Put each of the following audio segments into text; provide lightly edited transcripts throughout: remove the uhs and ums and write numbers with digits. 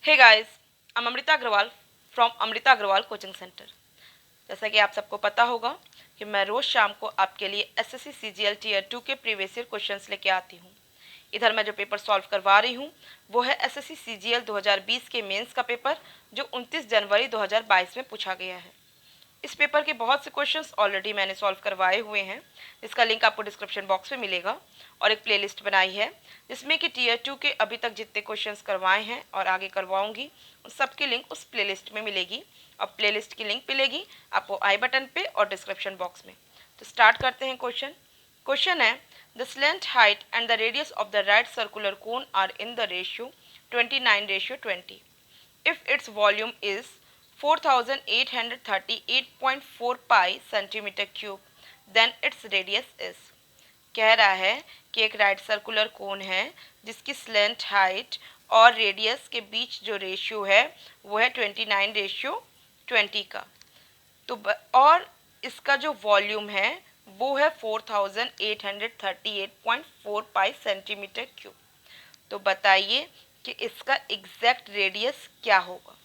Hey guys, I'm Amrita Agarwal from Amrita Agarwal coaching centre. जैसा कि आप सबको पता होगा कि मैं रोज़ शाम को आपके लिए एसएससी सीजीएल टीयर 2 के प्रीवियस ईयर क्वेश्चंस लेके आती हूँ। इधर मैं जो पेपर सॉल्व करवा रही हूँ वो है एसएससी सीजीएल 2020 के मेंस का पेपर, जो 29 जनवरी 2022 में पूछा गया है। इस पेपर के बहुत से क्वेश्चंस ऑलरेडी मैंने सॉल्व करवाए हुए हैं, जिसका लिंक आपको डिस्क्रिप्शन बॉक्स में मिलेगा, और एक प्लेलिस्ट बनाई है जिसमें कि टीयर 2 के अभी तक जितने क्वेश्चंस करवाए हैं और आगे करवाऊंगी उन सबकी लिंक उस प्लेलिस्ट में मिलेगी। और प्लेलिस्ट की लिंक मिलेगी आपको आई बटन पे और डिस्क्रिप्शन बॉक्स में। तो स्टार्ट करते हैं क्वेश्चन। क्वेश्चन है, the slant height and the radius of the right circular cone are in the ratio 29:20 if its volume is 4838.4 pi centimeter cube, then its radius is। कह रहा है कि एक राइट सर्कुलर कोन है जिसकी स्लेंट हाइट और radius के बीच जो रेशियो है वो है 29:20 का। और इसका जो वॉल्यूम है वो है 4838.4 पाई सेंटीमीटर क्यूब। तो बताइए कि इसका एग्जैक्ट रेडियस क्या होगा।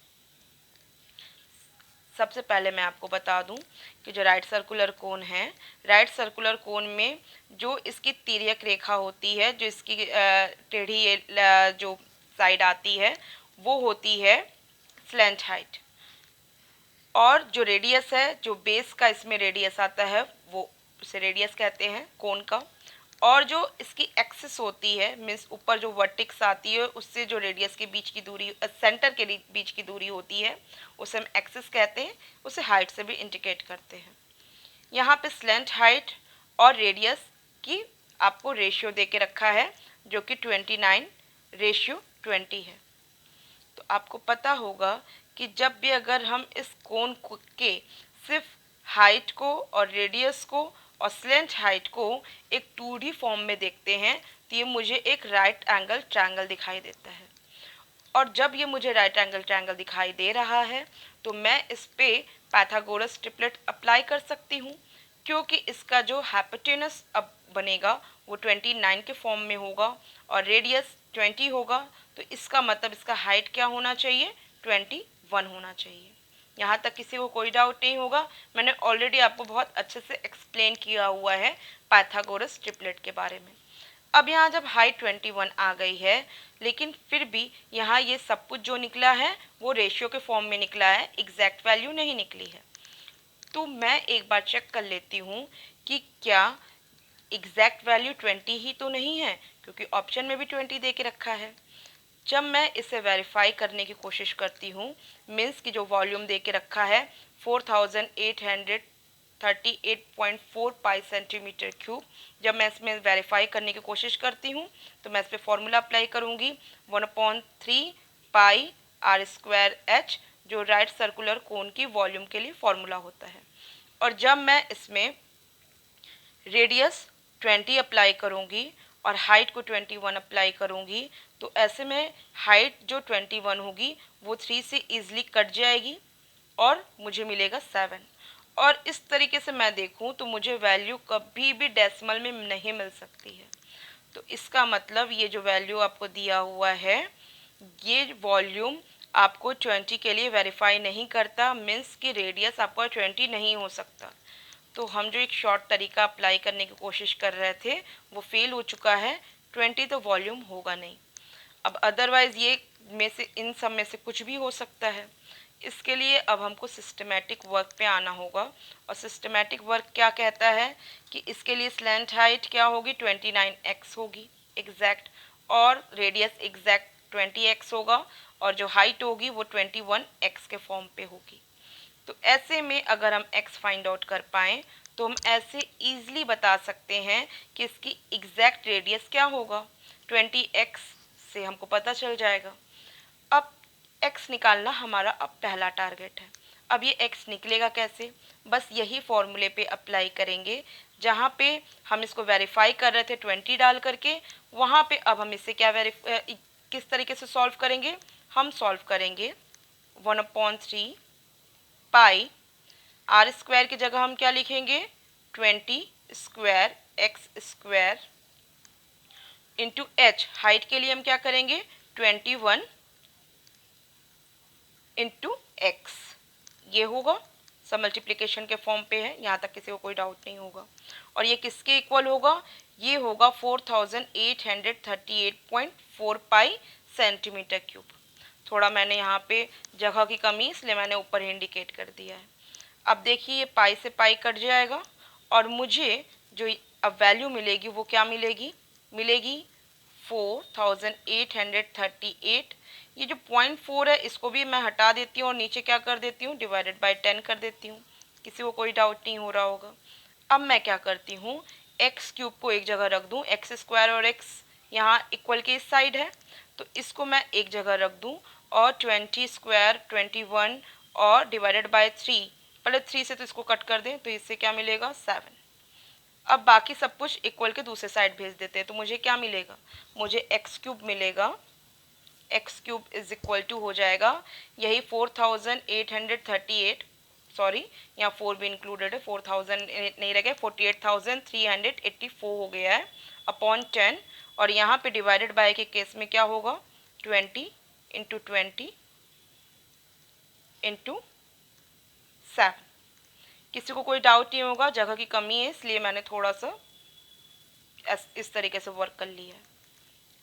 सबसे पहले मैं आपको बता दूं कि जो राइट सर्कुलर कोन है, राइट सर्कुलर कोन में जो इसकी तिर्यक रेखा होती है, जो इसकी टेढ़ी जो साइड आती है वो होती है स्लेंट हाइट। और जो रेडियस है, जो बेस का इसमें रेडियस आता है वो उसे रेडियस कहते हैं कोन का। और जो इसकी एक्सिस होती है, मीन्स ऊपर जो वर्टिक्स आती है उससे जो रेडियस के बीच की दूरी, सेंटर के बीच की दूरी होती है उसे हम एक्सिस कहते हैं, उसे हाइट से भी इंडिकेट करते हैं। यहाँ पे स्लेंट हाइट और रेडियस की आपको रेशियो दे के रखा है जो कि 29:20 है। तो आपको पता होगा कि जब भी अगर हम इस कोन के सिर्फ हाइट को और रेडियस को और स्लेंट हाइट को एक 2D फॉर्म में देखते हैं तो ये मुझे एक राइट एंगल ट्रायंगल दिखाई देता है। और जब ये मुझे राइट एंगल ट्रायंगल दिखाई दे रहा है तो मैं इस पे पाइथागोरस ट्रिपलेट अप्लाई कर सकती हूँ, क्योंकि इसका जो हाइपोटेनस अब बनेगा वो 29 के फॉर्म में होगा और रेडियस 20 होगा। तो इसका मतलब इसका हाइट क्या होना चाहिए, 21 होना चाहिए। यहाँ तक किसी को कोई डाउट नहीं होगा, मैंने ऑलरेडी आपको बहुत अच्छे से एक्सप्लेन किया हुआ है पाइथागोरस ट्रिपलेट के बारे में। अब यहाँ जब हाइट 21 आ गई है, लेकिन फिर भी यहाँ ये सब कुछ जो निकला है वो रेशियो के फॉर्म में निकला है, एग्जैक्ट वैल्यू नहीं निकली है। तो मैं एक बार चेक कर लेती हूँ कि क्या एग्जैक्ट वैल्यू 20 ही तो नहीं है, क्योंकि ऑप्शन में भी 20 दे के रखा है। जब मैं इसे वेरीफाई करने की कोशिश करती हूँ, मीन्स की जो वॉल्यूम दे के रखा है 4838.4 पाई सेंटीमीटर क्यूब, जब मैं इसमें वेरीफाई करने की कोशिश करती हूँ तो मैं इस पर फॉर्मूला अप्लाई करूँगी 1/3 पाई आर स्क्वायर एच, जो राइट सर्कुलर कोन की वॉल्यूम के लिए फॉर्मूला होता है। और जब मैं इसमें रेडियस 20 अप्लाई करूँगी और हाइट को 21 अप्लाई करूँगी तो ऐसे में हाइट जो 21 होगी वो 3 से ईजिली कट जाएगी और मुझे मिलेगा 7। और इस तरीके से मैं देखूं तो मुझे वैल्यू कभी भी डेसिमल में नहीं मिल सकती है। तो इसका मतलब ये जो वैल्यू आपको दिया हुआ है ये वॉल्यूम आपको 20 के लिए वेरीफाई नहीं करता, मीन्स कि रेडियस आपका 20 नहीं हो सकता। तो हम जो एक शॉर्ट तरीका अप्लाई करने की कोशिश कर रहे थे वो फेल हो चुका है, 20 तो वॉल्यूम होगा नहीं। अब अदरवाइज़ ये में से इन सब में से कुछ भी हो सकता है। इसके लिए अब हमको सिस्टमेटिक वर्क पे आना होगा। और सिस्टमेटिक वर्क क्या कहता है कि इसके लिए स्लेंट हाइट क्या होगी, 29x होगी एग्जैक्ट, और रेडियस एग्जैक्ट 20x होगा, और जो हाइट होगी वो 21x के फॉर्म पे होगी। तो ऐसे में अगर हम x फाइंड आउट कर पाएँ तो हम ऐसे ईजिली बता सकते हैं कि इसकी एग्जैक्ट रेडियस क्या होगा, 20x से हमको पता चल जाएगा। अब x निकालना हमारा अब पहला टारगेट है। अब ये x निकलेगा कैसे, बस यही फॉर्मूले पे अप्लाई करेंगे जहाँ पे हम इसको वेरीफाई कर रहे थे 20 डाल करके, वहाँ पे अब हम इसे क्या किस तरीके से सॉल्व करेंगे, हम सॉल्व करेंगे 1/3 पाई आर स्क्वायर की जगह हम क्या लिखेंगे 20 square x square into H, height के लिए हम क्या करेंगे 21 इंटू एक्स, ये होगा। सब मल्टीप्लिकेशन के फॉर्म पे है, यहाँ तक किसी को कोई डाउट नहीं होगा। और ये किसके इक्वल होगा, ये होगा 4838.4 पाई सेंटीमीटर क्यूब। थोड़ा मैंने यहाँ पे जगह की कमी, इसलिए मैंने ऊपर इंडिकेट कर दिया है। अब देखिए ये पाई से पाई कट जाएगा और मुझे जो अब वैल्यू मिलेगी वो क्या मिलेगी, 4838। ये जो 0.4 है इसको भी मैं हटा देती हूँ और नीचे क्या कर देती हूँ, डिवाइडेड बाय 10 कर देती हूँ। किसी को कोई डाउट नहीं हो रहा होगा। अब मैं क्या करती हूँ, एक्स क्यूब को एक जगह रख दूँ, एक्स स्क्वायर और एक्स यहाँ इक्वल के इस साइड है, तो इसको मैं एक जगह रख दूँ और 20 स्क्वायर 21 और डिवाइडेड बाय 3, पहले 3 से तो इसको कट कर दें, तो इससे क्या मिलेगा 7। अब बाकी सब कुछ इक्वल के दूसरे साइड भेज देते हैं, तो मुझे क्या मिलेगा, मुझे एक्स क्यूब मिलेगा। X cube is equal to हो जाएगा यही 4838, सॉरी यहाँ 4 भी इंक्लूडेड है, 4000 नहीं रह गया, 48,384 हो गया है अपॉन 10। और यहाँ पे डिवाइडेड बाय के केस में क्या होगा, 20 इंटू 20 इंटू 7। किसी को कोई डाउट नहीं होगा, जगह की कमी है इसलिए मैंने थोड़ा सा इस तरीके से वर्क कर लिया है।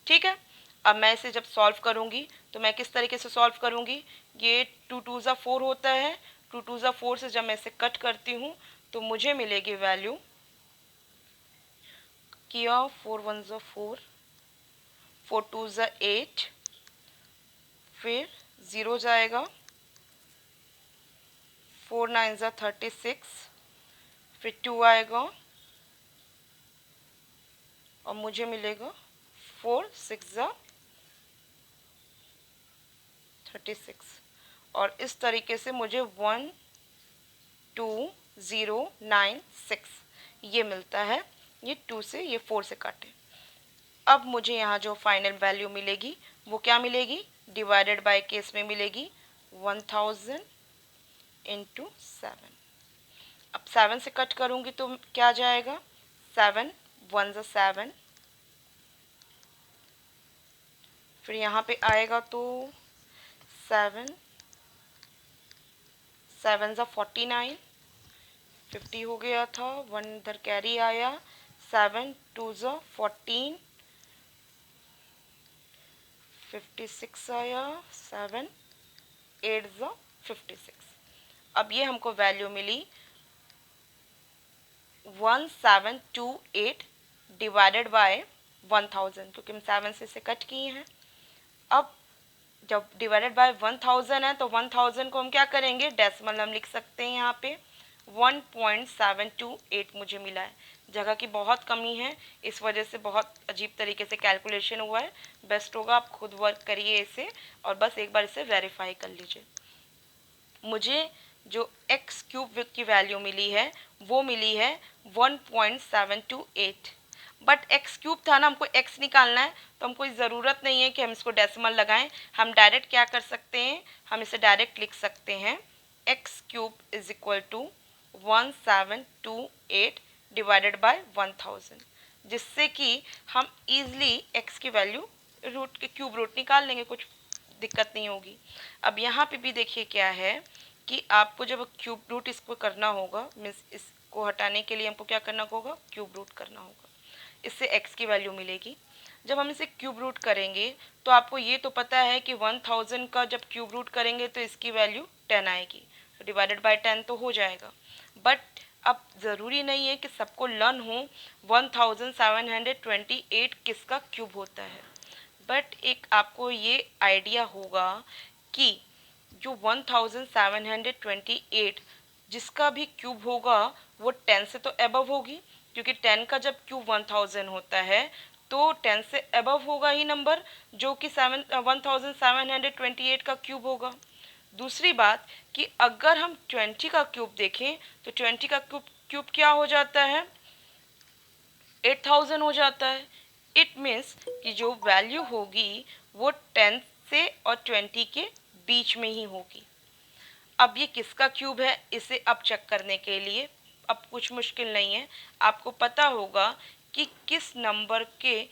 ठीक है, अब मैं इसे जब सॉल्व करूंगी तो मैं किस तरीके से सॉल्व करूंगी, ये 2 2 ज़ा 4 होता है, 2 2 ज़ा 4 से जब मैं इसे कट करती हूँ तो मुझे मिलेगी वैल्यू, किया 4 1 ज़ा 4, 4 2 ज़ा 8, फिर 0 जाएगा, 4 9 ज़ा 36, फिर 2 आएगा और मुझे मिलेगा 4 6 ज़ा 36। और इस तरीके से मुझे 12096 ये मिलता है। ये 2 से ये 4 से काटे। अब मुझे यहाँ जो फाइनल वैल्यू मिलेगी वो क्या मिलेगी, डिवाइडेड बाय केस में मिलेगी 1000 इंटू 7। अब 7 से कट करूँगी तो क्या जाएगा, 7 1 ज़ा 7, फिर यहाँ पे आएगा तो 7 7 ज़ा 49, 50 हो गया था, 1 इधर कैरी आया, 7 2 ज़ा 14, 56 आया, 7 8 ज़ा 56। अब ये हमको वैल्यू मिली 1728 डिवाइडेड बाय 1000, क्योंकि हम 7 से इसे कट किए हैं। अब जब डिवाइडेड बाय 1000 है तो 1000 को हम क्या करेंगे, डेसिमल हम लिख सकते हैं। यहाँ पे 1.728 मुझे मिला है। जगह की बहुत कमी है, इस वजह से बहुत अजीब तरीके से कैलकुलेशन हुआ है। बेस्ट होगा आप खुद वर्क करिए इसे और बस एक बार इसे वेरीफाई कर लीजिए। मुझे जो एक्स क्यूब की वैल्यू मिली है वो मिली है 1.728, बट एक्स क्यूब था ना, हमको एक्स निकालना है तो हमको ज़रूरत नहीं है कि हम इसको डेसिमल लगाएं। हम डायरेक्ट क्या कर सकते हैं, हम इसे डायरेक्ट लिख सकते हैं x cube is equal to 1728 divided by 1000, जिससे कि हम ईजिली एक्स की वैल्यू रूट के क्यूब रूट निकाल लेंगे, कुछ दिक्कत नहीं होगी। अब यहाँ पे भी देखिए क्या है कि आपको जब क्यूब रूट इसको करना होगा, मीन्स इसको हटाने के लिए हमको क्या करना होगा, क्यूब रूट करना होगा, इससे x की वैल्यू मिलेगी। जब हम इसे क्यूब रूट करेंगे तो आपको ये तो पता है कि 1000 का जब क्यूब रूट करेंगे तो इसकी वैल्यू 10 आएगी, तो डिवाइडेड बाय 10 तो हो जाएगा। बट अब ज़रूरी नहीं है कि सबको लर्न हो 1728 किसका क्यूब होता है, बट एक आपको ये आइडिया होगा कि जो 1728 जिसका भी क्यूब होगा वो 10 से तो अबव होगी, क्योंकि 10 का जब क्यूब 1000 होता है तो 10 से अबव होगा ही नंबर, जो कि 1728 का क्यूब होगा। दूसरी बात कि अगर हम 20 का क्यूब देखें तो 20 का क्यूब क्या हो जाता है, 8000 हो जाता है। इट मीन्स कि जो वैल्यू होगी वो 10 से और 20 के बीच में ही होगी। अब ये किसका क्यूब है, इसे अब चेक करने के लिए अब कुछ मुश्किल नहीं है, आपको पता होगा कि किस नंबर के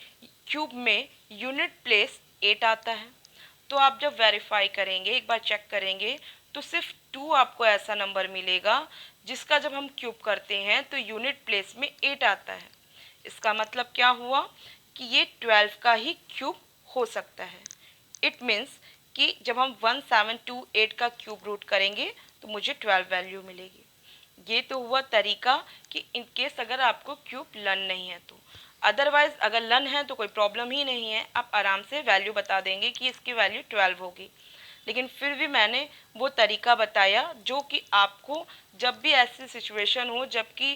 क्यूब में यूनिट प्लेस 8 आता है। तो आप जब वेरीफाई करेंगे, एक बार चेक करेंगे, तो सिर्फ 2 आपको ऐसा नंबर मिलेगा जिसका जब हम क्यूब करते हैं तो यूनिट प्लेस में 8 आता है। इसका मतलब क्या हुआ कि ये 12 का ही क्यूब हो सकता है। इट मीन्स कि जब हम 1728 का क्यूब रूट करेंगे तो मुझे 12 वैल्यू मिलेगी। ये तो हुआ तरीका कि इन केस अगर आपको क्यूब लन नहीं है तो। अदरवाइज अगर लन है तो कोई प्रॉब्लम ही नहीं है, आप आराम से वैल्यू बता देंगे कि इसकी वैल्यू 12 होगी। लेकिन फिर भी मैंने वो तरीका बताया जो कि आपको जब भी ऐसी सिचुएशन हो जबकि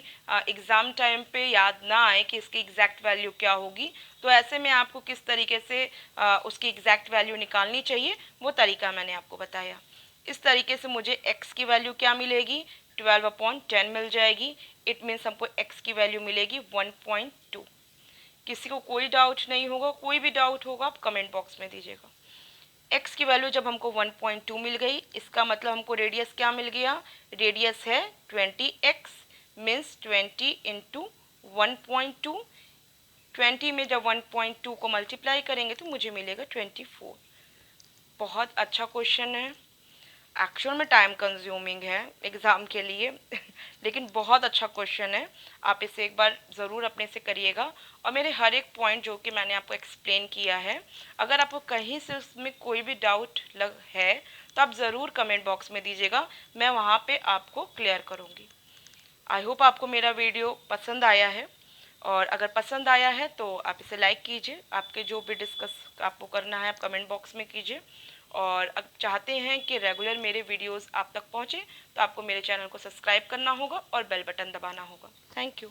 एग्ज़ाम टाइम पे याद ना आए कि इसकी एग्जैक्ट वैल्यू क्या होगी, तो ऐसे में आपको किस तरीके से उसकी एग्जैक्ट वैल्यू निकालनी चाहिए वो तरीका मैंने आपको बताया। इस तरीके से मुझे x की वैल्यू क्या मिलेगी, 12/10 मिल जाएगी। इट मीन्स हमको x की वैल्यू मिलेगी 1.2। किसी को कोई डाउट नहीं होगा, कोई भी डाउट होगा आप कमेंट बॉक्स में दीजिएगा। x की वैल्यू जब हमको 1.2 मिल गई, इसका मतलब हमको रेडियस क्या मिल गया, रेडियस है 20x, मीन्स 20 इंटू 1.2। 20 में जब 1.2 को मल्टीप्लाई करेंगे तो मुझे मिलेगा 24। बहुत अच्छा क्वेश्चन है, एक्चुअल में टाइम कंज्यूमिंग है एग्ज़ाम के लिए लेकिन बहुत अच्छा क्वेश्चन है। आप इसे एक बार ज़रूर अपने से करिएगा और मेरे हर एक पॉइंट जो कि मैंने आपको एक्सप्लेन किया है, अगर आपको कहीं से उसमें कोई भी डाउट लग है तो आप ज़रूर कमेंट बॉक्स में दीजिएगा, मैं वहाँ पे आपको क्लियर करूँगी। आई होप आपको मेरा वीडियो पसंद आया है, और अगर पसंद आया है तो आप इसे लाइक कीजिए। आपके जो भी डिस्कस आपको करना है आप कमेंट बॉक्स में कीजिए, और अब चाहते हैं कि रेगुलर मेरे वीडियोस आप तक पहुँचे तो आपको मेरे चैनल को सब्सक्राइब करना होगा और बेल बटन दबाना होगा। Thank you.